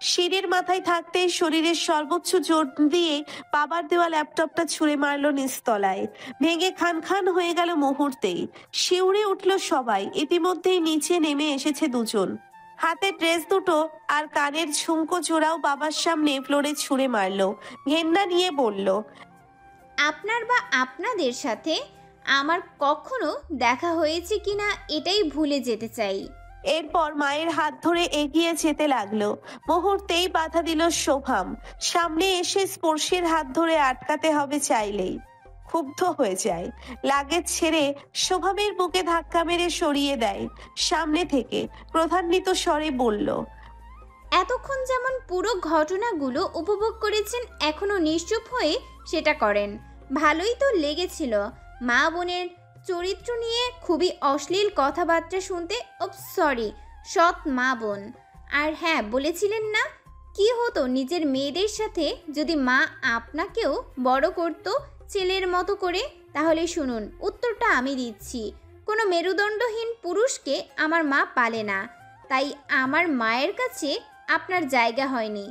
সিঁড়ির মাথায় থাকতেই শরীরের সর্বোচ্চ জোর দিয়ে বাবার দেওয়া ল্যাপটপটা ছুঁড়ে মারল নিচতলায়। ভেঙে খান খান হয়ে গেল মুহূর্তেই। শিউরে উঠল সবাই। ইতিমধ্যেই নিচে নেমে এসেছে দুজন। হাতে ড্রেস দুটো আর কানের ঝুমকো জোড়াও বাবার সামনে ফ্লোরে ছুঁড়ে মারল। ঘেন্না নিয়ে বলল, আপনার বা আপনাদের সাথে আমার কখনো দেখা হয়েছে কিনা এটাই ভুলে যেতে চাই। এরপর মায়ের হাত ধরে এগিয়ে যেতে লাগলো। মুহূর্তেই বাধা দিল শোভাম। সামনে এসে স্পর্শের হাত ধরে আটকাতে হবে চাইলেই। ক্ষুব্ধ হয়ে যায়। লাগেজ ছেড়ে শোভামের বুকে ধাক্কা মেরে সরিয়ে দেয় সামনে থেকে। ক্রোধান্বিত স্বরে বলল, এতক্ষণ যেমন পুরো ঘটনাগুলো উপভোগ করেছেন, এখনো নিশ্চুপ হয়ে সেটা করেন। ভালোই তো লেগেছিল মা বোনের চরিত্র নিয়ে খুবই অশ্লীল কথাবার্তা শুনতে। সরি, সৎ মা বোন। আর হ্যাঁ, বলেছিলেন না কি হতো নিজের মেয়েদের সাথে যদি মা আপনাকেও বড় করতো ছেলের মতো করে? তাহলে শুনুন, উত্তরটা আমি দিচ্ছি। কোনো মেরুদণ্ডহীন পুরুষকে আমার মা পালে না, তাই আমার মায়ের কাছে আপনার জায়গা হয়নি।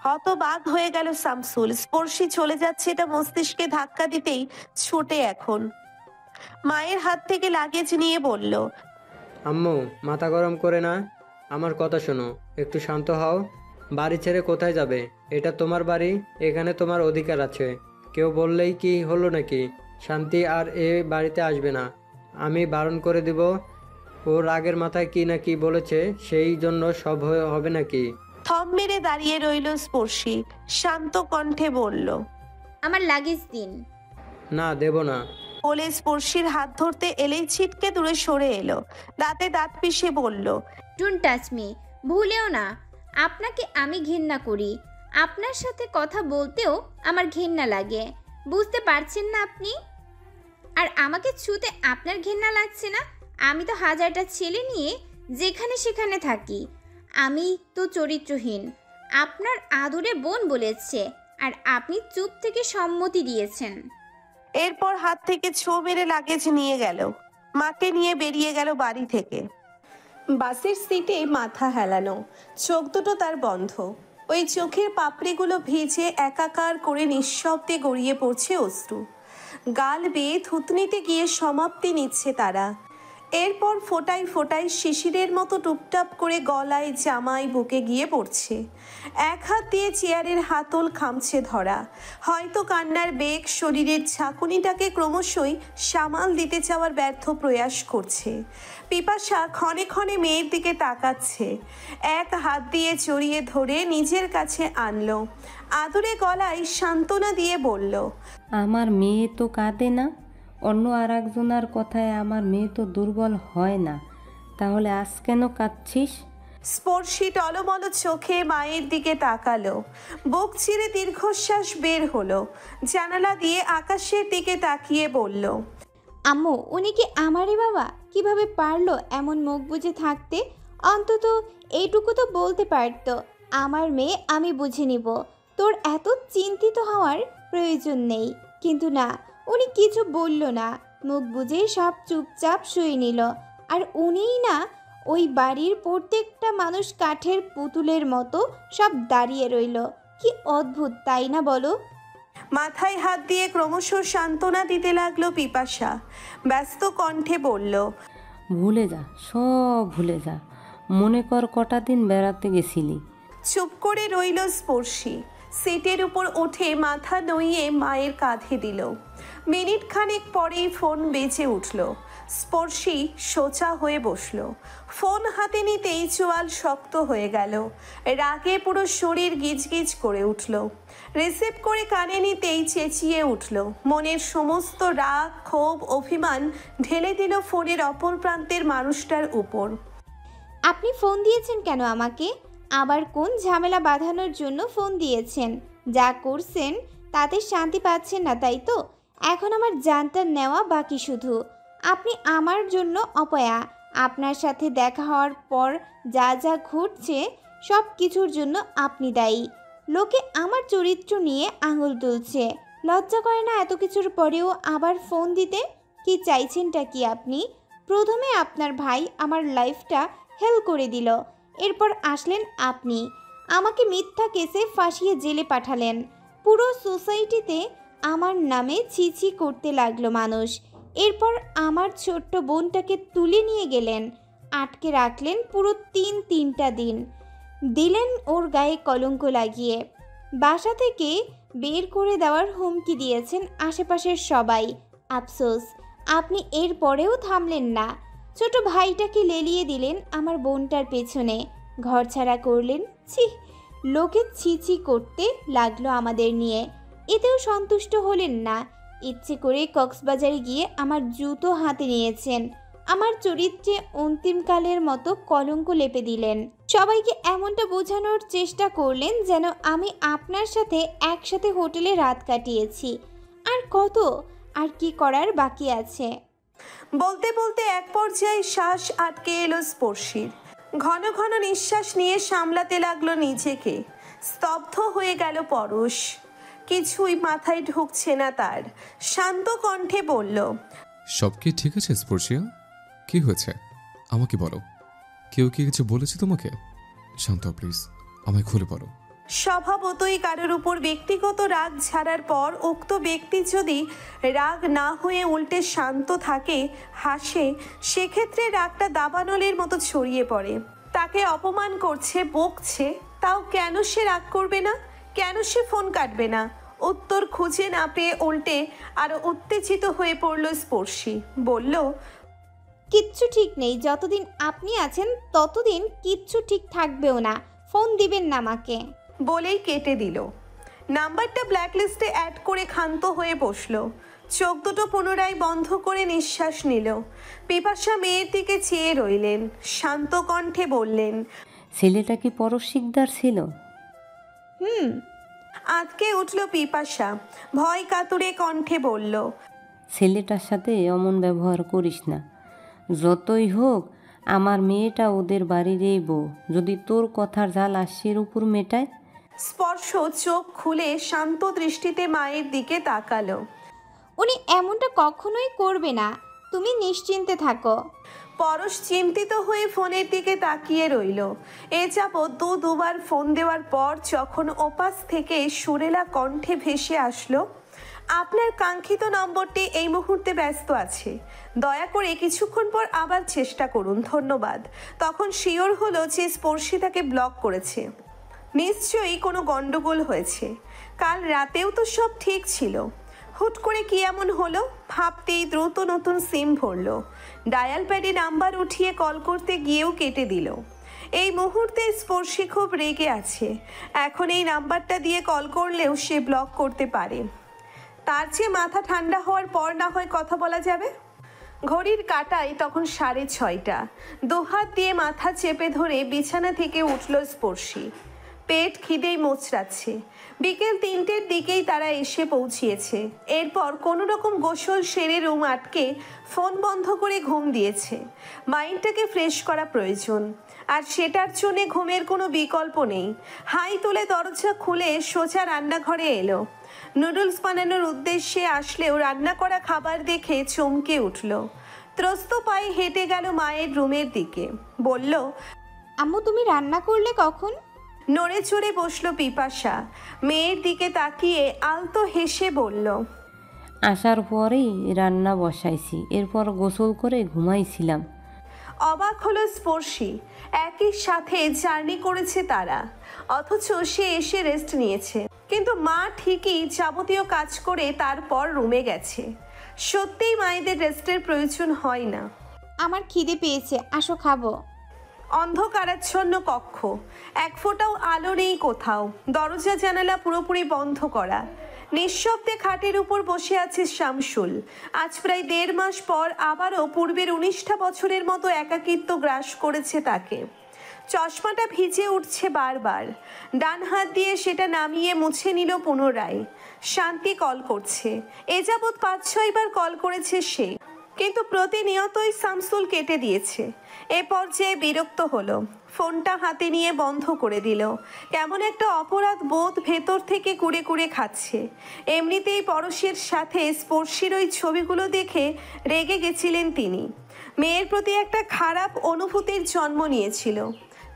হতবাক হয়ে গেল শামসুল। স্পর্শী চলে যাচ্ছে এটা মস্তিষ্কে ধাক্কা দিতেই ছুটে এখন মায়ের হাত থেকে লাগেজ নিয়ে বলল, আম্মু, মাথা গরম করে না, আমার কথা শোনো, একটু শান্ত হও। বাড়ি ছেড়ে কোথায় যাবে? এটা তোমার বাড়ি, এখানে তোমার অধিকার আছে। কেউ বললেই কি হলো নাকি? শান্তি আর এ বাড়িতে আসবে না, আমি বারণ করে দিব। ও রাগের মাথায় কি না কি বলেছে, সেই জন্য সব হবে নাকি? থম মেরে দাঁড়িয়ে রইল স্পর্শী। শান্ত কণ্ঠে বলল, আমার লাগেজ দিন। না, দেব না। বলে স্পর্শীর হাত ধরতে এলেই ছিটকে দূরে সরে এলো। দাঁতে দাঁত পিষে বলল, ডোন্ট টাচ মি। ভুলেও না। আপনাকে আমি ঘেন্না করি। আপনার সাথে কথা বলতেও আমার ঘেন্না লাগে। বুঝতে পারছেন না আপনি? আর আমাকে ছুতে আপনার ঘেন্না লাগছে না? আমি তো হাজারটা ছেলে নিয়ে যেখানে সেখানে থাকি। আমি তো চরিত্রহীন। আপনার আদরে বোন বলেছে, আর আপনি চুপ থেকে সম্মতি দিয়েছেন। এরপর হাত থেকে ছো মেরে লাগেজ নিয়ে গেল। মাকে নিয়ে বেরিয়ে গেল বাড়ি থেকে। বাসের সিটে মাথা হেলানো, চোখ দুটো তার বন্ধ। ওই চোখের পাপড়িগুলো ভিজে একাকার করে নিঃশব্দে গড়িয়ে পড়ছে অশ্রু। গাল বেয়ে থুতনিতে গিয়ে সমাপ্তি নিচ্ছে তারা। এরপর ফোটায় ফোটায় শিশিরের মতো টুপটাপ করে গলায়, জামায়, বুকে গিয়ে পড়ছে। এক হাত দিয়ে চেয়ারের হাতল খামছে ধরা। হয়তো কান্নার বেগ শরীরের ঝাঁকুনিটাকে ক্রমশই সামাল দিতে চাওয়ার ব্যর্থ প্রয়াস করছে। পিপাসা ক্ষণে ক্ষণে মেয়ের দিকে তাকাচ্ছে। এক হাত দিয়ে জড়িয়ে ধরে নিজের কাছে আনলো। আদরে গলায় সান্ত্বনা দিয়ে বলল, আমার মেয়ে তো কাঁদে না। অন্য আর একজনের কথায় আমার মেয়ে তো দুর্বল হয় না, তাহলে আজ কেন কাঁদছিস? স্পর্শী টলমল চোখে মায়ের দিকে তাকালো। বুক চিরে দীর্ঘশ্বাস বের হলো। জানালা দিয়ে আকাশের দিকে তাকিয়ে বলল, আম্মু, উনি কি আমারই বাবা? কিভাবে পারলো এমন মুখ বুজে থাকতে? অন্তত এইটুকু তো বলতে পারতো, আমার মেয়ে আমি বুঝে নিব, তোর এত চিন্তিত হওয়ার প্রয়োজন নেই। কিন্তু না, উনি কিছু বলল না, মুখ বুজে সব চুপচাপ শুয়ে নিল। আর উনিই না, ওই বাড়ির প্রত্যেকটা মানুষ কাঠের পুতুলের মতো সব দাঁড়িয়ে রইল। কি অদ্ভুত, তাই না বলো? মাথায় হাত দিয়ে ক্রমশ সান্ত্বনা দিতে লাগলো পিপাসা। ব্যস্ত কণ্ঠে বলল, ভুলে যা, সব ভুলে যা। মনে কর কটা দিন বেড়াতে গেছিলি। চুপ করে রইল স্পর্শী। সিটের উপর উঠে মাথা নইয়ে মায়ের কাঁধে দিল। মিনিট খানেক পরেই ফোন বেজে উঠল। স্পর্শী সোজা হয়ে বসল। ফোন হাতে নিতেই চোয়াল শক্ত হয়ে গেল। রাগে পুরো শরীর গিজগিজ করে উঠল। রিসিভ করে কানে নিতেই চেঁচিয়ে উঠল। মনের সমস্ত রাগ, ক্ষোভ, অভিমান ঢেলে দিল ফোনের অপর প্রান্তের মানুষটার উপর। আপনি ফোন দিয়েছেন কেন আমাকে? আবার কোন ঝামেলা বাঁধানোর জন্য ফোন দিয়েছেন? যা করছেন তাতে শান্তি পাচ্ছেন না, তাই তো? এখন আমার জানটা নেওয়া বাকি শুধু। আপনি আমার জন্য অপয়া। আপনার সাথে দেখা হওয়ার পর যা যা ঘটছে সব কিছুর জন্য আপনি দায়ী। লোকে আমার চরিত্র নিয়ে আঙুল তুলছে। লজ্জা করে না এত কিছুর পরেও আবার ফোন দিতে? কি চাইছেনটা কি আপনি? প্রথমে আপনার ভাই আমার লাইফটা হেল করে দিল, এরপর আসলেন আপনি। আমাকে মিথ্যা কেসে ফাঁসিয়ে জেলে পাঠালেন। পুরো সোসাইটিতে আমার নামে ছিছি করতে লাগলো মানুষ। এরপর আমার ছোট্ট বোনটাকে তুলে নিয়ে গেলেন, আটকে রাখলেন পুরো তিনটা দিন, দিলেন ওর গায়ে কলঙ্ক লাগিয়ে। বাসা থেকে বের করে দেওয়ার হুমকি দিয়েছেন আশেপাশের সবাই। আফসোস আপনি এর পরেও থামলেন না। ছোট ভাইটাকে লেলিয়ে দিলেন আমার বোনটার পেছনে, ঘরছাড়া করলেন। ছি, লোকে ছিছি করতে লাগলো আমাদের নিয়ে। এতেও সন্তুষ্ট হলেন না, ইচ্ছে করে কক্সবাজারে গিয়ে আমার জুতো হাতে নিয়েছেন। আমার চরিত্রে অন্তিমকালের মতো কলঙ্ক লেপে দিলেন। সবাইকে এমনটা বোঝানোর চেষ্টা করলেন যেন আমি আপনার সাথে একসাথে হোটেলে রাত কাটিয়েছি। আর কত, আর কি করার বাকি আছে। বলতে বলতে এক পর্যায়ে শ্বাস আটকে এলো স্পর্শীর। ঘন ঘন নিঃশ্বাস নিয়ে সামলাতে লাগলো নিজেকে। স্তব্ধ হয়ে গেল পরশ। কিছুই মাথায় ঢুকছে না তার। শান্ত কণ্ঠে বলল, সব কি ঠিক আছে স্পর্শিয়া? কি হয়েছে আমাকে বলো। কেউ কি কিছু বলেছে তোমাকে? শান্ত প্লিজ, আমায় খুলে বলো। স্বভাবতই কারোর উপর ব্যক্তিগত রাগ ঝাড়ার পর উক্ত ব্যক্তি যদি রাগ না হয়ে উল্টে শান্ত থাকে, হাসে, সেক্ষেত্রে রাগটা দাবানলের মতো ছড়িয়ে পড়ে। তাকে অপমান করছে, বকছে, তাও কেন সে রাগ করবে না? কেন সে ফোন কাটবে না? উত্তর খুঁজে না পেয়ে উল্টে আরো উত্তেজিত হয়ে পড়ল স্পর্শী। বলল, কিচ্ছু ঠিক নেই। যতদিন আপনি আছেন ততদিন কিচ্ছু ঠিক থাকবেও না। ফোন দিবেন না আমাকে। বলেই কেটে দিল। নাম্বারটা ব্ল্যাকলিস্টে অ্যাড করে ক্ষান্ত হয়ে বসল। চোখ দুটো পুনরায় বন্ধ করে নিঃশ্বাস নিল। পিপাসা মেয়ের দিকে চেয়ে রইলেন। শান্ত কণ্ঠে বললেন, ছেলেটা কি পরশ শিকদার ছিল? আজকে উঠল পিপাসা। ভয় কাতুরে কণ্ঠে বলল, ছেলেটার সাথে অমন ব্যবহার করিস না। যতই হোক আমার মেয়েটা ওদের বাড়িরই বউ। যদি তোর কথার জাল আশির উপর মেটায়। স্পর্শ চোখ খুলে শান্ত দৃষ্টিতে মায়ের দিকে তাকালো। উনি এমনটা কখনোই করবে না, তুমি নিশ্চিন্তে থাকো। পরশ চিন্তিত হয়ে ফোনের দিকে তাকিয়ে রইল। এ যাবৎ দুবার ফোন দেওয়ার পর যখন ওপাশ থেকে সুরেলা কণ্ঠে ভেসে আসলো, আপনার কাঙ্ক্ষিত নম্বরটি এই মুহূর্তে ব্যস্ত আছে, দয়া করে কিছুক্ষণ পর আবার চেষ্টা করুন, ধন্যবাদ। তখন শিওর হলো যে স্পর্শী তাকে ব্লক করেছে। নিশ্চয়ই কোনো গন্ডগোল হয়েছে। কাল রাতেও তো সব ঠিক ছিল। হুট করে কি এমন হলো ভাবতেই দ্রুত নতুন সিম ভরলো। ডায়াল প্যাডে নাম্বার উঠিয়ে কল করতে গিয়েও কেটে দিল। এই মুহূর্তে স্পর্শী খুব রেগে আছে। এখন এই নাম্বারটা দিয়ে কল করলেও সে ব্লক করতে পারে। তার চেয়ে মাথা ঠান্ডা হওয়ার পর না হয় কথা বলা যাবে। ঘড়ির কাঁটায় তখন 6:30। দুহাত দিয়ে মাথা চেপে ধরে বিছানা থেকে উঠল স্পর্শী। পেট খিদেই মোচড়াচ্ছে। বিকেল 3টের দিকেই তারা এসে পৌঁছিয়েছে। এরপর কোনো রকম গোসল সেরে রুম আটকে ফোন বন্ধ করে ঘুম দিয়েছে। মাইন্ডটাকে ফ্রেশ করা প্রয়োজন, আর সেটার জন্য ঘুমের কোনো বিকল্প নেই। হাই তুলে দরজা খুলে সোজা রান্নাঘরে এলো। নুডলস বানানোর উদ্দেশ্যে আসলেও রান্না করা খাবার দেখে চমকে উঠল। ত্রস্ত পায়ে হেঁটে গেল মায়ের রুমের দিকে। বলল, আম্মু তুমি রান্না করলে কখন? নড়ে চড়ে বসলো পিপাসা। মেয়ের দিকে তাকিয়ে আলতো হেসে বলল, আসার পরেই রান্না বসাইছি, এরপর গোসল করে ঘুমাইছিলাম। অবাক হলো স্পর্শী। একই সাথে জার্নি করেছে তারা, অথচ সে এসে রেস্ট নিয়েছে। কিন্তু মা ঠিকই যাবতীয় কাজ করে তারপর রুমে গেছে। সত্যিই মায়েদের রেস্টের প্রয়োজন হয় না। আমার খিদে পেয়েছে, আসো খাবো। অন্ধকারাচ্ছন্ন কক্ষ, এক ফোঁটাও আলো নেই কোথাও। দরজা জানালা পুরোপুরি বন্ধ করা। নিঃশব্দে খাটের উপর বসে আছে শামসুল। আজ প্রায় 1.5 মাস পর আবারও পূর্বের 19টা বছরের মতো একাকিত্ব গ্রাস করেছে তাকে। চশমাটা ভিজে উঠছে বারবার। ডান হাত দিয়ে সেটা নামিয়ে মুছে নিল পুনরায়। শান্তি কল করছে। এ যাবৎ 5-6 বার কল করেছে সে, কিন্তু প্রতিনিয়তই শামসুল কেটে দিয়েছে। এ পর্যায়ে বিরক্ত হলো, ফোনটা হাতে নিয়ে বন্ধ করে দিল। কেমন একটা অপরাধ বোধ ভেতর থেকে কুড়ে কুড়ে খাচ্ছে। এমনিতেই পরশের সাথে স্পর্শীর ওই ছবিগুলো দেখে রেগে গেছিলেন তিনি। মেয়ের প্রতি একটা খারাপ অনুভূতির জন্ম নিয়েছিল।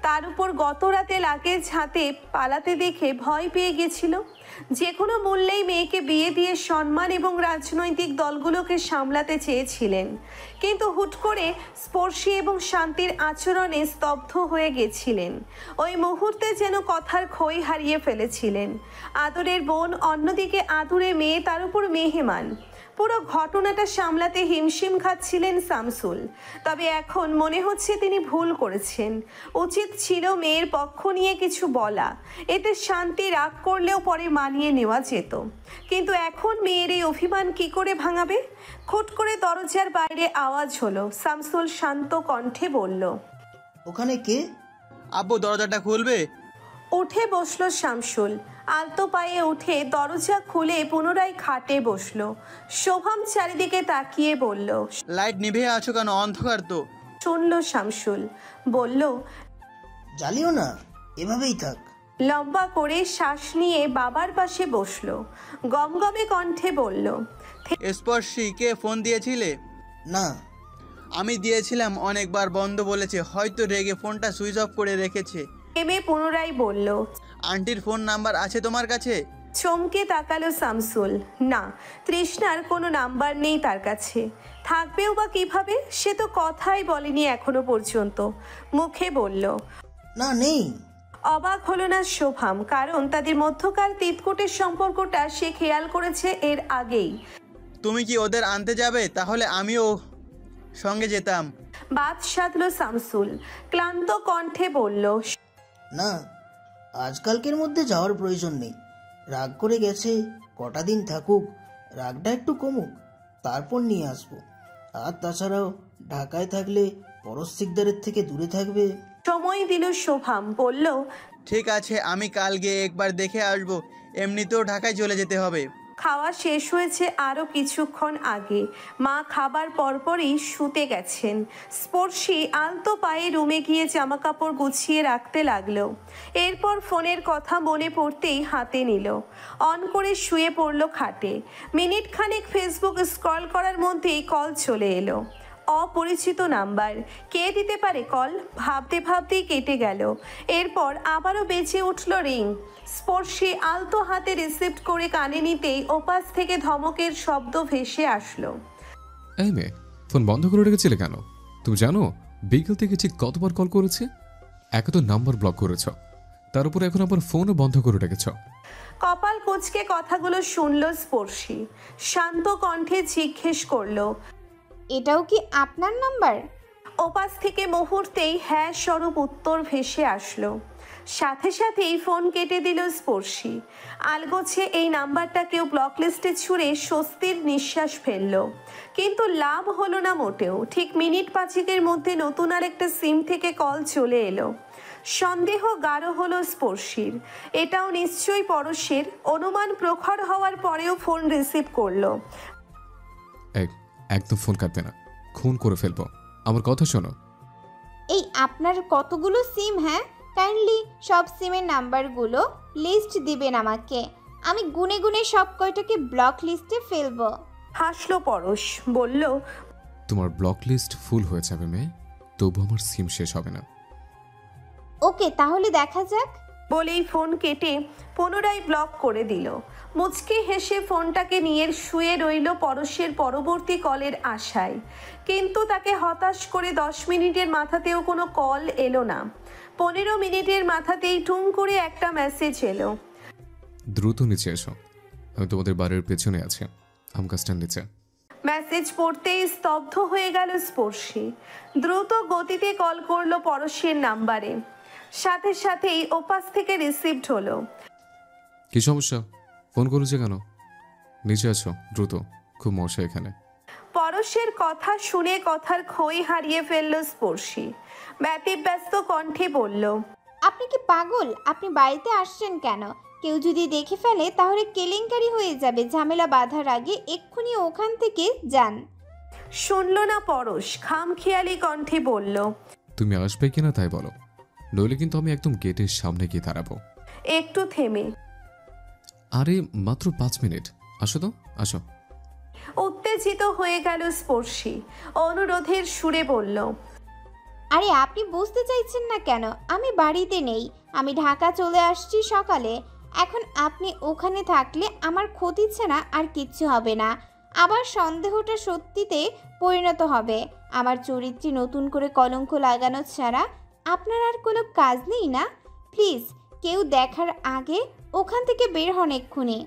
তার উপর গত রাতে লাগেজ হাতে পালাতে দেখে ভয় পেয়ে গেছিল। যে কোনো মূল্যেই মেয়েকে বিয়ে দিয়ে সম্মান এবং রাজনৈতিক দলগুলোকে সামলাতে চেয়েছিলেন, কিন্তু হুট করে স্পর্শী এবং শান্তির আচরণে স্তব্ধ হয়ে গেছিলেন। ওই মুহূর্তে যেন কথার খই হারিয়ে ফেলেছিলেন। আদরের বোন, অন্যদিকে আদুরে মেয়ে, তার উপর মেহমান। পুরো ঘটনাটা সামলাতে হিমশিম খাচ্ছিলেন শামসুল। তবে এখন মনে হচ্ছে তিনি ভুল করেছেন। উচিত ছিল মেয়ের পক্ষ নিয়ে কিছু বলা, এতে শান্তি রাগ করলেও পরে মানিয়ে নেওয়া যেত। কিন্তু এখন মেয়ের এই অভিমান কি করে ভাঙাবে? খুট করে দরজার বাইরে আওয়াজ হলো। শামসুল শান্ত কণ্ঠে বলল, ওখানে কে? আব্বু দরজাটা খুলবে? উঠে বসলো শামসুল। আলতো পায়ে উঠে দরজা খুলে পুনরায় খাটে বসলো। শোভাম চারিদিকে তাকিয়ে বলল, লাইট নিভে আছো কেন? অন্ধকার তো। শুনল শামসুল। বলল, জ্বালিও না, এভাবেই থাক। লম্বা করে শ্বাস নিয়ে বাবার পাশে বসলো। গমগমে কণ্ঠে বলল, স্পর্শী, কে ফোন দিয়েছিলে? না। আমি দিয়েছিলাম, অনেকবার বন্ধ বলেছে, হয়তো রেগে ফোনটা সুইচ অফ করে রেখেছে। থেমে পুনরায় বলল, আন্টির ফোন নাম্বার আছে তোমার কাছে? চমকে তাকালো শামসুল। না, তৃষ্ণার কোনো নাম্বার নেই তার কাছে। থাকবেও বা কিভাবে? সে তো কথাই বলেনি এখনো পর্যন্ত। মুখে বলল, না, নেই। অবাক হলো না শোভাম, কারণ তাদের মধ্যকার তিতকুটের সম্পর্কটা সে খেয়াল করেছে এর আগেই। তুমি কি ওদের আনতে যাবে? তাহলে আমিও সঙ্গে যেতাম। বাদ সাধলো শামসুল। ক্লান্ত কণ্ঠে বলল, না, আজকালকের মধ্যে যাওয়ার প্রয়োজন নেই। রাগ করে গেছে, কটা দিন থাকুক, রাগটা একটু কমুক, তারপর নিয়ে আসবো। আর তাছাড়াও ঢাকায় থাকলে পরশ শিকদারের থেকে দূরে থাকবে। সময় দিল শোভাম। বলল, ঠিক আছে, আমি কাল গিয়ে একবার দেখে আসবো। এমনিতেও ঢাকায় চলে যেতে হবে। খাওয়া শেষ হয়েছে আরও কিছুক্ষণ আগে। মা খাবার পরপরই শুতে গেছেন। স্পর্শী আলতো পায়ে রুমে গিয়ে জামা কাপড় গুছিয়ে রাখতে লাগলো। এরপর ফোনের কথা মনে পড়তেই হাতে নিল। অন করে শুয়ে পড়ল খাটে। মিনিট খানেক ফেসবুক স্ক্রল করার মধ্যেই কল চলে এলো। অপরিচিত নাম্বার। কে দিতে পারে কল? ভাবতে ভাবতেই কেটে গেল। এরপর আবারও বেঁচে উঠল রিং। স্পর্শী আলতো হাতে রিসিভ করে কানে নিতেই ওপাশ থেকে ধমকের শব্দ ভেসে আসলো। এই মেয়ে, ফোন বন্ধ করে রেখেছিলে কেন? তুমি জানো বিকেল থেকে ঠিক কতবার কল করেছে? একে তো নাম্বার ব্লক করেছ, তার উপর এখন আবার ফোনও বন্ধ করে রেখেছ। কপাল কুঁচকে কথাগুলো শুনল স্পর্শী। শান্ত কণ্ঠে জিজ্ঞেস করলো, এটাও কি আপনার নাম্বার? ওপাশ থেকে মুহূর্তেই হ্যাঁ স্বরূপ উত্তর ভেসে আসলো। সাথে সাথেই ফোন কেটে দিল স্পর্শী। আলগোছে এই নাম্বারটা কেউ ব্লক লিস্টে ছুঁড়ে স্বস্তির নিঃশ্বাস ফেলল। কিন্তু লাভ হলো না মোটেও। ঠিক মিনিট পাঁচেকের মধ্যে নতুন আরেকটা সিম থেকে কল চলে এলো। সন্দেহ গাঢ় হলো স্পর্শীর। এটাও নিশ্চয়ই পরশের। অনুমান প্রখর হওয়ার পরেও ফোন রিসিভ করলো। একদম ফোন কাটবে না, খুন করে ফেলবো। আমার কথা শোনো। এই আপনার কতগুলো সিম? হ্যাঁ, কাইন্ডলি সব সিমের নাম্বারগুলো লিস্ট দিবেন আমাকে। আমি গুনে গুনে সব কয়টাকে ব্লক লিস্টে ফেলবো। হাসলো পরশ। বলল, তোমার ব্লক লিস্ট ফুল হয়ে যাবে মেয়ে, তবু আমার সিম শেষ হবে না। ওকে, তাহলে দেখা যাক। বলেই ফোন কেটে পুনরায় ব্লক করে দিল। মুচকি হেসে ফোনটাকে নিয়ে শুয়ে রইল পরশের পরবর্তী কলের আশায়। কিন্তু তাকে হতাশ করে 10 মিনিটের মাথাতেও কোনো কল এলো না। 15 মিনিটের মাথাতেই টুং করে একটা মেসেজ এলো। দ্রুত নিচে এসো, আমি তোমাদের বাড়ির পেছনে আছি, আম গাছটার নিচে। মেসেজ পড়তেই স্তব্ধ হয়ে গেল স্পর্শী। দ্রুত গতিতে কল করলো পরশের নাম্বারে। সাথে সাথেই ওপাশ থেকে রিসিভড হলো। কি সমস্যা? ফোন করেছে কেন? নিচে আছো, দ্রুত, খুব মশা এখানে। পরশের কথা শুনে কথার খই হারিয়ে ফেলল স্পর্শী। ব্যতিব্যস্ত কণ্ঠে বলল, আপনি কি পাগল? আপনি বাড়িতে আসছেন কেন? কেউ যদি দেখে ফেলে তাহলে কেলেঙ্কারি হয়ে যাবে। ঝামেলা বাঁধার আগে এক্ষুনি ওখান থেকে যান। শুনল না পরশ। খামখেয়ালি কণ্ঠে বলল, তুমি আসবে কিনা তাই বলো, নইলে কিন্তু আমি একদম গেটের সামনে গিয়ে দাঁড়াবো। একটু থেমে, আরে মাত্র 5 মিনিট, আসো তো, আসো। উত্তেজিত হয়ে গেল স্পর্শী। অনুরোধের সুরে বলল, আরে আপনি বুঝতে চাইছেন না কেন? আমি বাড়িতে নেই, আমি ঢাকা চলে আসছি সকালে। এখন আপনি ওখানে থাকলে আমার ক্ষতি ছাড়া আর কিচ্ছু হবে না। আবার সন্দেহটা সত্যিতে পরিণত হবে। আমার চরিত্রে নতুন করে কলঙ্ক লাগানো ছাড়া আপনার আর কোনো কাজ নেই না? প্লিজ কেউ দেখার আগে ওখান থেকে বের হন এক্ষুনি।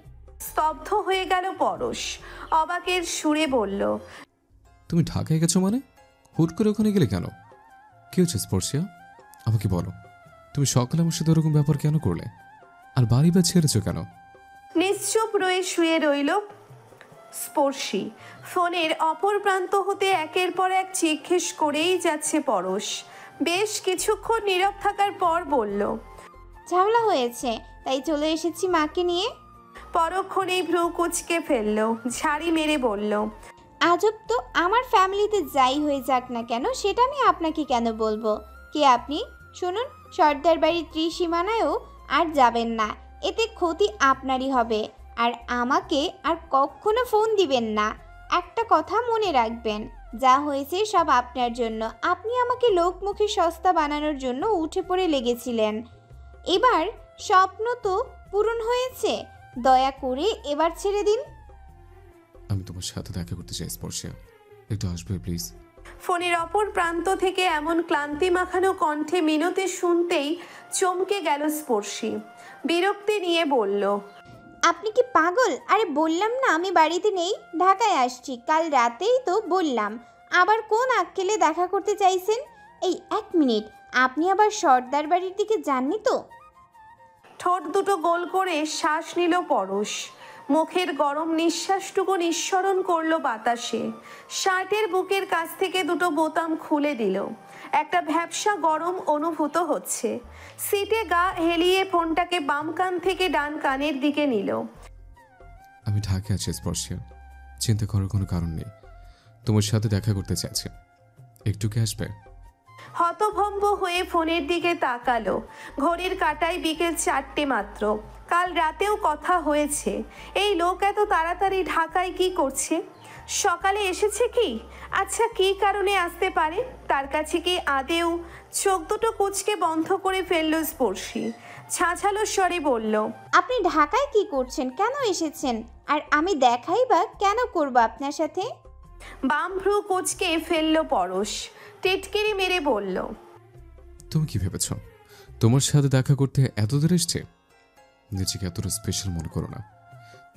স্তব্ধ হয়ে গেল পরশ। অবাকের সুরে বলল, তুমি ঢাকায় গেছো মানে? হুট করে ওখানে গেলে কেন? কি হচ্ছে স্পর্শিয়া, আমাকে বলো। তুমি সকালে আমার সাথে ওরকম ব্যাপার কেন করলে? আর বাড়ি বা ছেড়েছো কেন? নিশ্চুপ রয়ে শুয়ে রইল স্পর্শী। ফোনের অপর প্রান্ত হতে একের পর এক জিজ্ঞেস করেই যাচ্ছে পরশ। বেশ কিছুক্ষণ নীরব থাকার পর বলল, ঝামেলা হয়েছে, তাই চলে এসেছি মাকে নিয়ে। পরক্ষণেই ভ্রু কুচকে ফেলল, ঝাড়ি মেরে বলল, আজব তো, আমার ফ্যামিলিতে যাই হয়ে যাক না কেন সেটা আমি আপনাকে কেন বলবো? কে আপনি? শুনুন, সর্দার বাড়ির ত্রিসীমানায়ও আর যাবেন না, এতে ক্ষতি আপনারই হবে। আর আমাকে আর কখনো ফোন দিবেন না। একটা কথা মনে রাখবেন, যা হয়েছে সব আপনার জন্য। আপনি আমাকে লোকমুখে সস্তা বানানোর জন্য উঠে পড়ে লেগেছিলেন। এবার স্বপ্ন তো পূরণ হয়েছে, দয়া করে এবার ছেড়ে দিন। আমি তোমার সাথে দেখা করতে চাই স্পর্শিয়া, একটু আসবে প্লিজ? ফোনের অপর প্রান্ত থেকে এমন ক্লান্তি মাখানো কণ্ঠে মিনতি শুনতেই চমকে গেল স্পর্শী। বিরক্তি নিয়ে বলল, আপনি কি পাগল? আরে বললাম না আমি বাড়িতে নেই, ঢাকায় আসছি। কাল রাতেই তো বললাম। আবার কোন আক্কেলে দেখা করতে চাইছেন? এই এক মিনিট, আপনি আবার সর্দার বাড়ির দিকে যাননি তো? ঠোঁট দুটো গোল করে শ্বাস নিল পরশ। মুখের গরম নিঃশ্বাসটুকু নিঃসরণ করলো বাতাসে। শার্টের বুকের কাছ থেকে দুটো বোতাম খুলে দিল। একটা ভ্যাপসা গরম অনুভূত হচ্ছে। সিটে গা হেলিয়ে ফোনটাকে বাম কান থেকে ডান কানের দিকে নিল। আমি ঢাকায় আছি স্পর্শিয়া, চিন্তা করার কোনো কারণ নেই। তোমার সাথে দেখা করতে চাইছি, একটু কি আসবে? হতভম্ব হয়ে ফোনের দিকে তাকালো। ঘড়ির কাঁটায় বিকেল 4টে মাত্র। কাল রাতেও কথা হয়েছে। এই লোক এত তাড়াতাড়ি ঢাকায় কি করছে? সকালে এসেছে কি? আচ্ছা, কি কারণে আসতে পারে? তার কাছে কি আদেও? চোখ দুটো কুঁচকে বন্ধ করে ফেলল স্পর্শী। ছাঝালো স্বরে বলল, আপনি ঢাকায় কি করছেন? কেন এসেছেন? আর আমি দেখাই বা কেন করব আপনার সাথে? বাম ভ্রু কুঁচকে ফেলল পরশ। টিটকিরি মেরে বলল, তুমি কি ভেবেছ তোমার সাথে দেখা করতে এত দূর এসছে? নিজেকে এতটা স্পেশাল মনে করো না।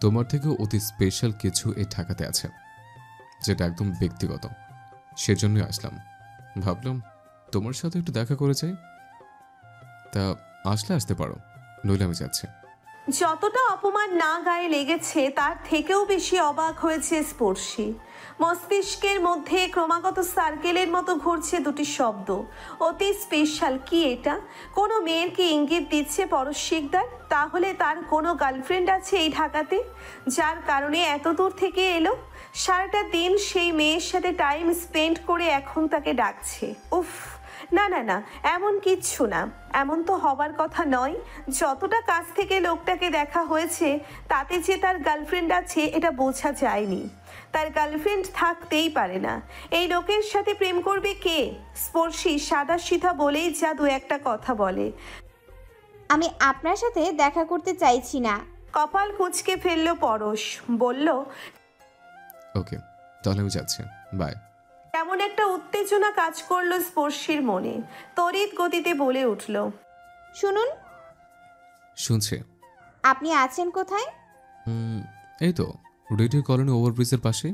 তোমার থেকে অতি স্পেশাল কিছু এই ঢাকাতে আছে, যেটা একদম ব্যক্তিগত। সেজন্যই আসলাম। ভাবলাম তোমার সাথে একটু দেখা করে যাই। তা আসলে আসতে পারো, নইলে আমি যাচ্ছি। যতটা অপমান না গায়ে লেগেছে তার থেকেও বেশি অবাক হয়েছে স্পর্শী। মস্তিষ্কের মধ্যে ক্রমাগত সার্কেলের মতো ঘুরছে দুটি শব্দ, অতি স্পেশাল। কি এটা? কোনো মেয়ের কি ইঙ্গিত দিচ্ছে পরশ শিকদার? তাহলে তার কোনো গার্লফ্রেন্ড আছে এই ঢাকাতে, যার কারণে এত দূর থেকে এলো। সারাটা দিন সেই মেয়ের সাথে টাইম স্পেন্ড করে এখন তাকে ডাকছে। উফ, না না না, এমন কিচ্ছু না। এমন তো হবার কথা নয়। যতটা কাছ থেকে লোকটাকে দেখা হয়েছে তাতে যে তার গার্লফ্রেন্ড আছে এটা বোঝা যায়নি। তার গার্লফ্রেন্ড থাকতেই পারে না। এই লোকের সাথে প্রেম করবে কে? স্পর্শী সাদা সিধা বলেই যা দু একটা কথা বলে। আমি আপনার সাথে দেখা করতে চাইছি না। কপাল কুঁচকে ফেলল পরশ। বলল, ওকে, তাহলে আমি যাচ্ছি, বাই। এমন একটা উত্তেজনা কাজ করলো স্পর্শীর মনে। তড়িৎ গতিতে বলে উঠল, শুনুন। শুনছি। আপনি আছেন কোথায়? এই তো রেডিও কলোনি ওভারব্রিজের পাশে,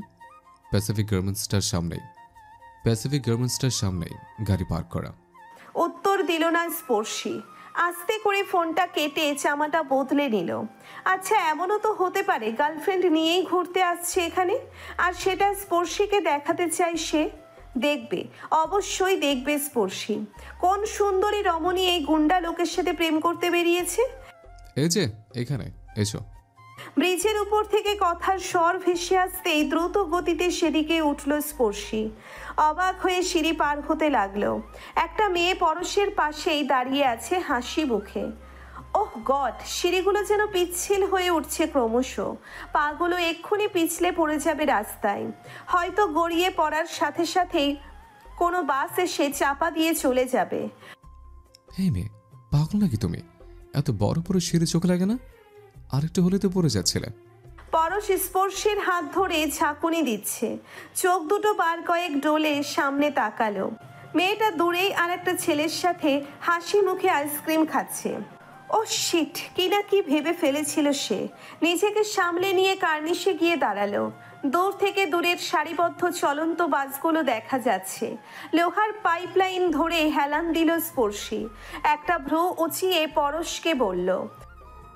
প্যাসিফিক গার্মেন্টসটার সামনেই। প্যাসিফিক গার্মেন্টসটার সামনেই গাড়ি পার্ক করা। উত্তর দিল না স্পর্শী। আস্তে করে ফোনটা কেটে জামাটা বদলে নিল। আচ্ছা, এমনও তো হতে পারে গার্লফ্রেন্ড নিয়েই ঘুরতে আসছে এখানে, আর সেটা স্পর্শীকে দেখাতে চাই সে। দেখবে, অবশ্যই দেখবে স্পর্শী। কোন সুন্দরী রমণী এই গুন্ডা লোকের সাথে প্রেম করতে বেরিয়েছে। এই যে এখানে এসো। ব্রিজের উপর থেকে কথার স্বর ভেসে আসতেই দ্রুত গতিতে সেদিকে উঠল স্পর্শী। অবাক হয়ে সিঁড়ি পার হতে লাগলো। একটা মেয়ে পরশের পাশেই দাঁড়িয়ে আছে হাসি মুখে। ওহ গড, সিঁড়িগুলো যেন পিচ্ছিল হয়ে উঠছে ক্রমশ। পাগুলো এক্ষুনি পিছলে পড়ে যাবে রাস্তায়। হয়তো গড়িয়ে পড়ার সাথে সাথেই কোনো বাস এসে চাপা দিয়ে চলে যাবে। এই মেয়ে, পাগল নাকি তুমি? এত বড় বড় সিঁড়ি চোখে লাগে না? আরেকটা হলে তো পড়ে যাচ্ছিলে। পরশ স্পর্শের হাত ধরে ঝাঁকুনি দিচ্ছে, চোখ দুটো বার কয়েক ডোলে সামনে তাকালো। মেয়েটা দূরেই আর একটা ছেলের সাথে হাসি মুখে আইসক্রিম খাচ্ছে। ও শিট, কি না কি ভেবে ফেলেছিল সে। নিজেকে সামলে নিয়ে কার্নিশে গিয়ে দাঁড়ালো। দূর থেকে দূরের সারিবদ্ধ চলন্ত বাসগুলো দেখা যাচ্ছে। লোহার পাইপলাইন ধরে হেলান দিল স্পর্শী। একটা ভ্রু উঁচিয়ে পরশকে বলল,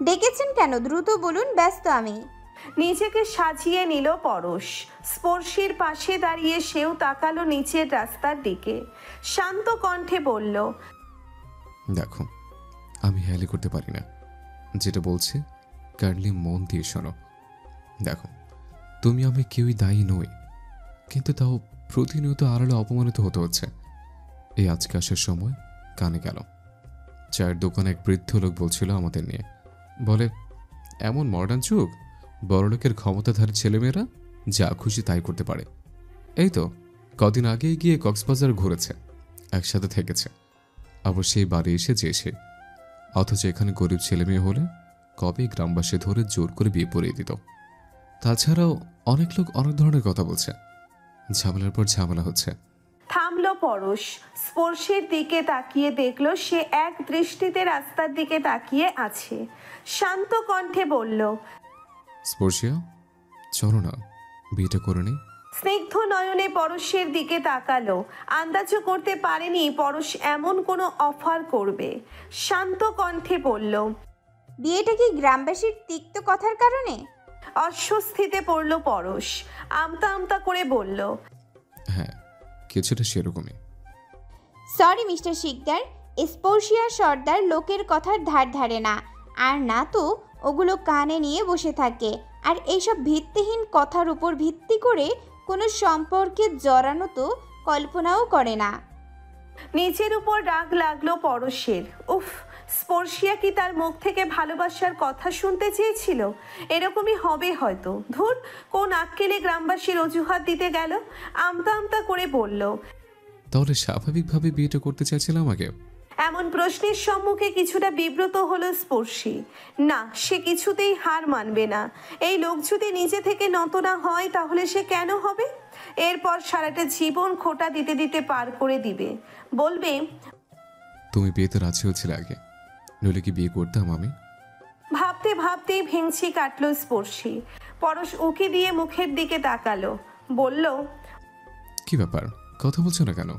ডেকেছেন কেন? দ্রুত বলুন, ব্যস্ত আমি। নিজেকে সাজিয়ে নিল পরশ। স্পর্শীর পাশে দাঁড়িয়ে সেও তাকালো নিচের রাস্তার দিকে। শান্ত কণ্ঠে বলল, দেখো, আমি হেয়ালি করতে পারি না। যেটা বলছে কাইন্ডলি মন দিয়ে শোনো। দেখো, তুমি আমি কেউই দায়ী নই, কিন্তু তাও প্রতিনিয়ত আড়ালে অপমানিত হতে হচ্ছে। এই আজকে আসার সময় কানে গেল, চায়ের দোকানে এক বৃদ্ধ লোক বলছিল আমাদের নিয়ে। বলে, এমন মডার্ন যুগ, বড়লোকের ক্ষমতাধারী ছেলেমেয়েরা যা খুশি তাই করতে পারে। এই তো কদিন আগেই গিয়ে কক্সবাজার ঘুরেছে, একসাথে থেকেছে, আবার সেই বাড়ি এসে যেছে। অথচ এখানে গরিব ছেলেমেয়ে হলে কবে গ্রামবাসী ধরে জোর করে বিয়ে পড়িয়ে দিত। তাছাড়াও অনেক লোক অনেক ধরনের কথা বলছে, ঝামেলার পর ঝামেলা হচ্ছে। থামলো পরশ। স্পর্শের দিকে তাকিয়ে দেখলো সে এক দৃষ্টিতে রাস্তার দিকে তাকিয়ে আছে। শান্ত কণ্ঠে বলল, স্পর্শিয়া, চলো না, বিয়েটা করে নি। স্নিগ্ধ নয়নে পরশের দিকে তাকালো। আন্দাজও করতে পারেনি পরশ এমন কোনো অফার করবে। শান্ত কণ্ঠে বলল, বিয়েটা কি গ্রামবাসীর তিক্ত কথার কারণে? অস্বস্তিতে পড়ল পরশ। আমতা আমতা করে বলল, হ্যাঁ, কিছুটা সেরকমই। সরি মিস্টার শিকদার, স্পর্শিয়া সর্দার লোকের কথার ধার ধারে না, আর না তো ওগুলো কানে নিয়ে বসে থাকে, আর এইসব ভিত্তিহীন কথার উপর ভিত্তি করে কোনো সম্পর্কে জড়ানো তো কল্পনাও করে না। নিজের উপর রাগ লাগলো পরশের। উফ, স্পর্শিয়া কি তার মুখ থেকে ভালোবাসার কথা শুনতে চেয়েছিল? এরকমই হবে হয়তো। ধুর, কোন আক্কেলে গ্রামবাসীর অজুহাত দিতে গেল। আমতা আমতা করে বলল, তাহলে স্বাভাবিকভাবে বিয়েটা করতে চাইছিলাম আগে। এমন প্রশ্নের সম্মুখে কিছুটা বিব্রত হলো স্পর্শী। না, সে কিছুতেই হার মানবে না। এই লোক যদি নিজে থেকে নত না হয় তাহলে সে কেন হবে? এরপর সারাটা জীবন খোঁটা দিতে দিতে পার করে দিবে। বলবে, তুমি বিয়েতে রাজি হয়েছিলে আগে, নইলে কি বিয়ে করতাম আমি? ভাবতে ভাবতেই ভেঙচি কাটলো স্পর্শী। পরশ উকি দিয়ে মুখের দিকে তাকালো, বলল, কি ব্যাপার, কথা বলছো না কেন?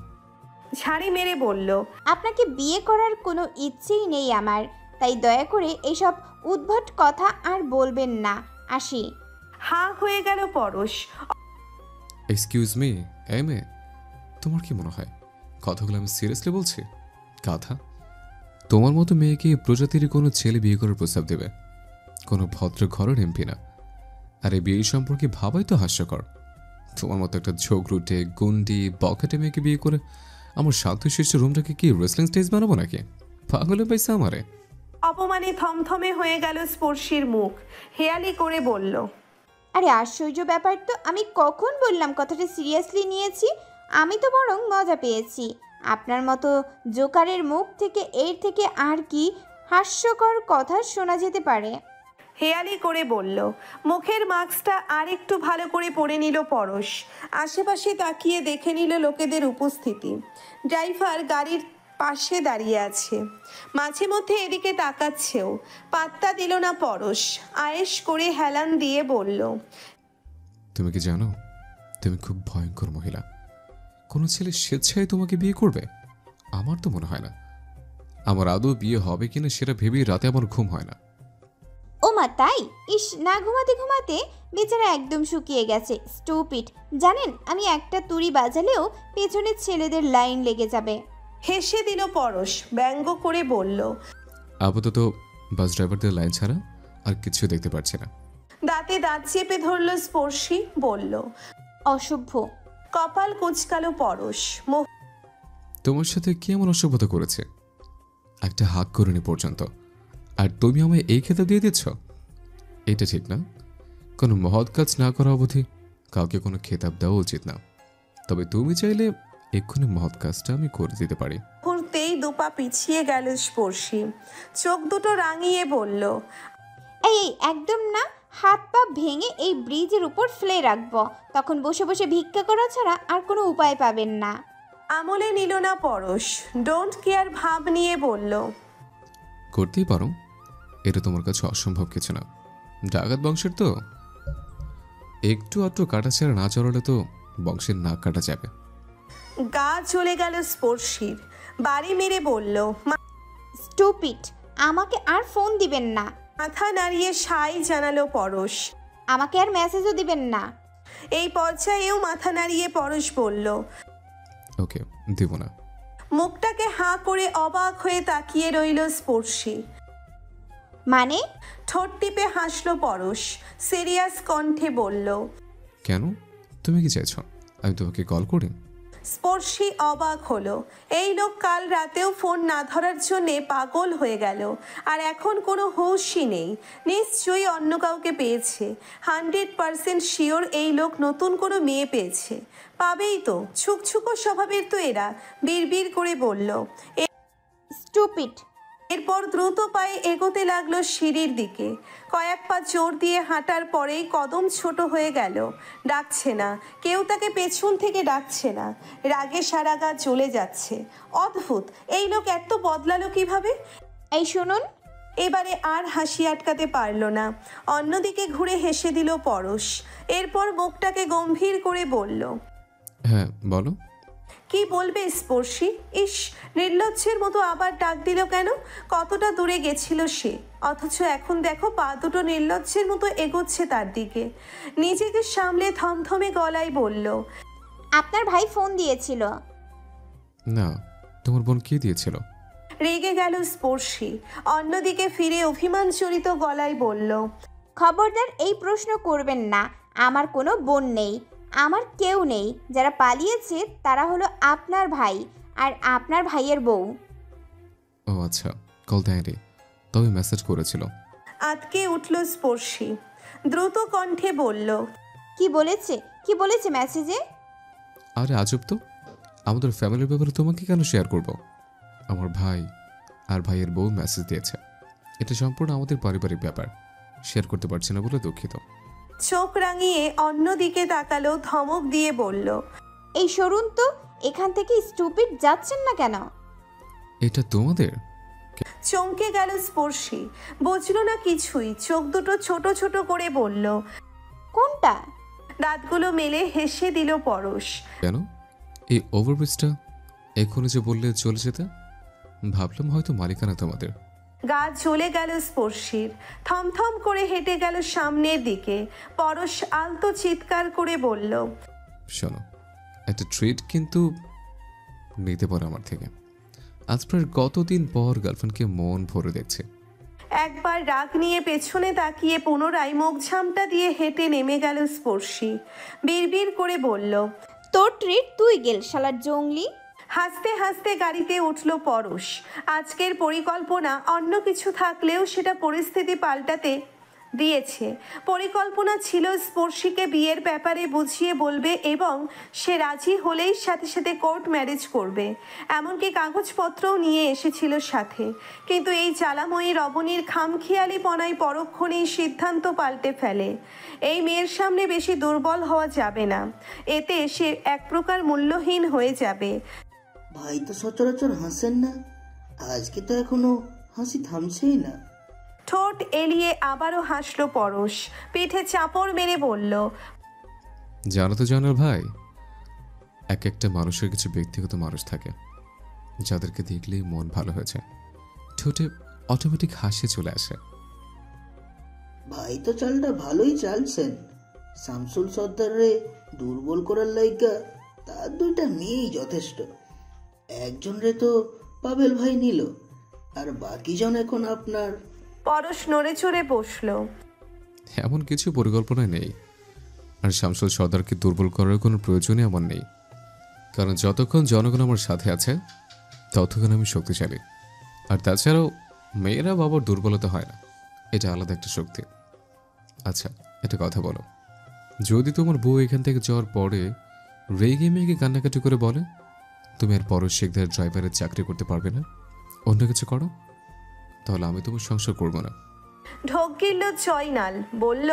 ঝাড়ি মেরে বলল, আপনাকে বিয়ে করার কোনো ইচ্ছেই নেই আমার, তাই দয়া করে এইসব উদ্ভট কথা আর বলবেন না। আসি। হা হয়ে গেল পরশ। এক্সকিউজ মি, এই মেয়ে, তোমার কি মনে হয় কথাগুলো আমি সিরিয়াসলি বলছি? কথা, তোমার মতো মেয়েকে প্রজাতির কোনো ছেলে বিয়ে করার প্রস্তাব দেবে? কোনো ভদ্র ঘরের এমপি না। আর এই বিয়ে সম্পর্কে ভাবাই তো হাস্যকর। তোমার মতো একটা ঝগড়ুটে গুন্ডি বকেটে মেয়েকে বিয়ে করে আমার শান্তশিষ্ট রুমটাকে কি রেসলিং স্টেজ বানাবো নাকি? পাগলে পাইছে আমারে। অপমানে থমথমে হয়ে গেল স্পর্শীর মুখ। হেয়ালি করে বলল, আরে আশ্চর্য ব্যাপার তো, আমি কখন বললাম কথাটা সিরিয়াসলি নিয়েছি? আমি তো বরং মজা পেয়েছি। আপনার মতো জোকারের মুখ থেকে এর থেকে আর কি হাস্যকর কথা শোনা যেতে পারে? হেয়ালি করে বলল। মুখের মাস্কটা আর একটু ভালো করে পরে নিল পরশ। আশেপাশে তাকিয়ে দেখে নিল লোকেদের উপস্থিতি। ড্রাইভার গাড়ির পাশে দাঁড়িয়ে আছে, মাঝে মধ্যে এদিকে তাকাচ্ছেও। পাত্তা দিল না পরশ। আয়েশ করে হেলান দিয়ে বলল, তুমি কি জানো, তুমি খুব ভয়ঙ্কর মহিলা। কোনো ছেলে স্বেচ্ছায় তোমাকে বিয়ে করবে? আমার তো মনে হয় না। আমার আদৌ বিয়ে হবে কিনা সেটা ভেবেই রাতে আমার ঘুম হয় না। ও মা, তাই? ইস, না ঘুমাতে ঘুমাতে বেচারা একদম শুকিয়ে গেছে। স্টুপিড। জানেন, আমি একটা তুড়ি বাজালেও পেছনের ছেলেদের লাইন লেগে যাবে। হেসে দিল পরশ, ব্যঙ্গ করে বলল, আপাতত বাস ড্রাইভারদের লাইন ছাড়া আর কিছু দেখতে পাচ্ছি না। দাঁতে দাঁত চেপে ধরল স্পর্শী, বলল, অসভ্য। কপাল কুঁচকালো পরশ। তোমার সাথে কি এমন অসভ্যতা করেছে? একটা হাক করিনি পর্যন্ত, আর তুমি আমায় এই খেতাব দিয়ে দিচ্ছ? এটা ঠিক না। কোনো মহৎ কাজ না করা অবধি কাউকে কোনো খেতাব দেওয়া উচিত না। তবে তুমি চাইলে এক্ষুনি মহৎ কাজটা আমি করে দিতে পারি। মুহূর্তেই দুপা পিছিয়ে গেল স্পর্শী। চোখ দুটো রাঙিয়ে বলল, এই একদম না, হাত পা ভেঙে এই ব্রিজের উপর ফেলে রাখবো, তখন বসে বসে ভিক্ষা করা ছাড়া আর কোনো উপায় পাবেন না। আমলে নিল না পরশ, ডোন্ট কেয়ার ভাব নিয়ে বলল, করতেই পারো, এটা তোমার কাছে অসম্ভব কিছু না। ডাকাত বংশের তো, একটু আধটু কাটাছেড়া না চড়ালে তো বংশের নাক কাটা যাবে। গা চলে গেল স্পর্শীর। বাড়ি মেরে বলল, স্টুপিড, আমাকে আর ফোন দিবেন না। মাথা নাড়িয়ে সাই জানালো পরশ। আমাকে আর মেসেজও দিবেন না। এই পর্যায়েও মাথা নাড়িয়ে পরশ বলল। ওকে, দিব না। মুখটাকে হাঁ করে অবাক হয়ে তাকিয়ে রইল স্পর্শী। মানে? ঠোঁট টিপে হাসলো পরশ, সিরিয়াস কণ্ঠে বলল, কেন, তুমি কি চাইছো আমি তোমাকে কল করি? স্পর্শী অবাক হলো। এই লোক কাল রাতেও ফোন না ধরার জন্যে পাগল হয়ে গেল, আর এখন কোনো হুঁশই নেই। নিশ্চয়ই অন্য কাউকে পেয়েছে। 100% শিওর এই লোক নতুন কোনো মেয়ে পেয়েছে। পাবেই তো, ছুকছুকো স্বভাবের তো এরা। বিড়বিড় করে বলল। স্টুপিড। এরপর দ্রুত পায়ে এগোতে লাগলো সিঁড়ির দিকে। কয়েক পা জোর দিয়ে হাঁটার পরেই কদম ছোট হয়ে গেল। ডাকছে না কেউ, তাকে পেছন থেকে ডাকছে না। রাগে সারা গা জ্বলে যাচ্ছে। অদ্ভুত, এই লোক এত বদলালো কিভাবে? এই শুনুন। এবারে আর হাসি আটকাতে পারল না। অন্যদিকে ঘুরে হেসে দিল পরশ। এরপর মুখটাকে গম্ভীর করে বলল, হ্যাঁ বলো। কি বলবে স্পর্শী? ইস, নির্লজ্জের মতো আবার ডাক দিল কেন? কতটা দূরে গেছিল সে, অথচ এখন দেখো পা দুটো নির্লজ্জের মতো এগোচ্ছে তার দিকে। নিজেকে সামলে থমথমে গলায় বলল, আপনার ভাই ফোন দিয়েছিল। না, তোমার বোন কে দিয়েছিল? রেগে গেল স্পর্শী। অন্যদিকে ফিরে অভিমানজড়িত গলায় বলল, খবরদার এই প্রশ্ন করবেন না। আমার কোনো বোন নেই, আমার কেউ নেই। যারা পালিয়েছে তারা হলো আপনার ভাই আর আপনার ভাইয়ের বউ। ও আচ্ছা, কল দেয়নি, তবে মেসেজ করেছিল। আটকে উঠল স্পর্শী। দ্রুত কণ্ঠে বলল, কি বলেছে মেসেজে? আরে আজব তো, আমাদের ফ্যামিলির ব্যাপারে তোমাকে কেন শেয়ার করব? আমার ভাই আর ভাইয়ের বউ মেসেজ দিয়েছে। এটা সম্পূর্ণ আমাদের পারিবারিক ব্যাপার, শেয়ার করতে পারছি না বলে দুঃখিত। চোখ রাঙিয়ে অন্যদিকে তাকালো, ধমক দিয়ে বলল, এই সরুন তো, এখান থেকে স্টুপিড যাচ্ছেন না কেন? এটা তোমাদের? চমকে গেল স্পর্শী। বুঝলো না কিছুই। চোখ দুটো ছোট ছোট করে বলল, কোনটা? দাঁতগুলো মেলে হেসে দিল পরশ। কেন, এই ওভারব্রিজটা এখনই যে বললে চলে যেতে, ভাবলাম হয়তো মালিকানা তোমাদের। গা জ্বলে গেল স্পর্শীর। থমথম করে হেঁটে গেল সামনের দিকে। পরশ আলতো চিৎকার করে বলল, শোনো, একটা ট্রিট কিন্তু নিতে পারো আমার থেকে। আজ প্রায় কতদিন পর গার্লফ্রেন্ডকে মন ভরে দেখছে। একবার রাগ নিয়ে পেছনে তাকিয়ে পুনরায় মুখ ঝামটা দিয়ে হেঁটে নেমে গেল স্পর্শী। বিড়বিড় করে বলল, তোর ট্রিট তুই গেল শালার জঙ্গলি। হাসতে হাসতে গাড়িতে উঠল পরশ। আজকের পরিকল্পনা অন্য কিছু থাকলেও সেটা পরিস্থিতি পাল্টাতে দিয়েছে। পরিকল্পনা ছিল স্পর্শীকে বিয়ের ব্যাপারে বুঝিয়ে বলবে এবং সে রাজি হলেই সাথে সাথে কোর্ট ম্যারেজ করবে। এমনকি কাগজপত্রও নিয়ে এসেছিল সাথে। কিন্তু এই জ্বালাময়ী রবণীর খামখেয়ালিপনায় পরক্ষণেই সিদ্ধান্ত পাল্টে ফেলে। এই মেয়ের সামনে বেশি দুর্বল হওয়া যাবে না, এতে সে এক প্রকার মূল্যহীন হয়ে যাবে। ভাই তো সচরাচর হাসেন না, আজকে তো এখনো হাসি থামছেই না। ঠোঁট এলিয়ে আবারও হাসলো পরশ। পিঠে চাপড় মেরে বলল, জানো তো জানার ভাই, এক একটা মানুষের কিছু ব্যক্তিগত মানুষ থাকে যাদেরকে দেখলেই মন ভালো হয়ে যায়, ঠোঁটে অটোমেটিক হাসি চলে আসে। ভাই তো চালটা ভালোই চালছেন। শামসুল সর্দারে দুর্বল করার লাইগা তার দুইটা মেয়েই যথেষ্ট। একজন রে তো পাবেল ভাই নিল, আর বাকিজন এখন আপনার। পরশ নড়ে চড়ে বসলো। এমন কিছু পরিকল্পনা নেই, আর শামসুল সর্দারকে দুর্বল করার কোনো প্রয়োজনই আমার নেই। কারণ যতক্ষণ জনগণ আমার সাথে আছে ততক্ষণ আমি শক্তিশালী। আর তাছাড়াও মেয়েরা বাবার দুর্বলতা হয় না, এটা আলাদা একটা শক্তি। আচ্ছা, একটা কথা বলো, যদি তোমার বউ এখান থেকে যাওয়ার পরে রেগে মেগে কান্নাকাটি করে বলে তুমি আর পরশ শেখদের ড্রাইভারের চাকরি করতে পারবে না, অন্য কিছু করো, তাহলে আমি তোমার সংসার করবো না। ঢোক গিলল জয়নাল, বলল,